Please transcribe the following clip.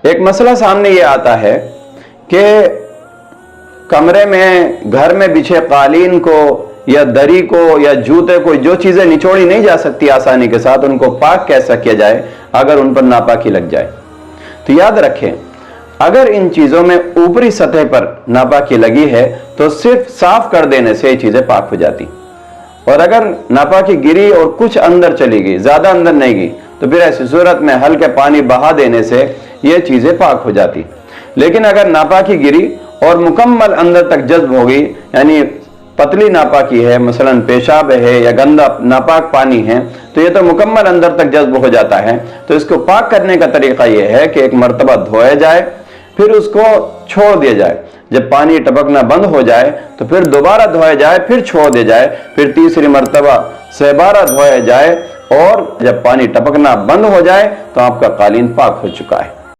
एक मसला सामने ये आता है कि कमरे में, घर में बिछे कालीन को या दरी को या जूते को, जो चीजें निचोड़ी नहीं जा सकती आसानी के साथ, उनको पाक कैसा किया जाए अगर उन पर नापाकी लग जाए। तो याद रखें, अगर इन चीजों में ऊपरी सतह पर नापाकी लगी है तो सिर्फ साफ कर देने से ये चीजें पाक हो जाती, और अगर नापाकी गिरी और कुछ अंदर चली गई, ज्यादा अंदर नहीं गई, तो फिर ऐसी सूरत में हल्के पानी बहा देने से ये चीजें पाक हो जाती। लेकिन अगर नापाकी गिरी और मुकम्मल अंदर तक जज्ब हो गई, यानी पतली नापाकी है, मसलन पेशाब है या गंदा नापाक पानी है, तो ये तो मुकम्मल अंदर तक जज्ब हो जाता है। तो इसको पाक करने का तरीका यह है कि एक मर्तबा धोया जाए, फिर उसको छोड़ दिया जाए। जब पानी टपकना बंद हो जाए तो फिर दोबारा धोया जाए, फिर छोड़ दिया जाए, फिर तीसरी मर्तबा सहबारा धोया जाए, और जब पानी टपकना बंद हो जाए तो आपका कालीन पाक हो चुका है।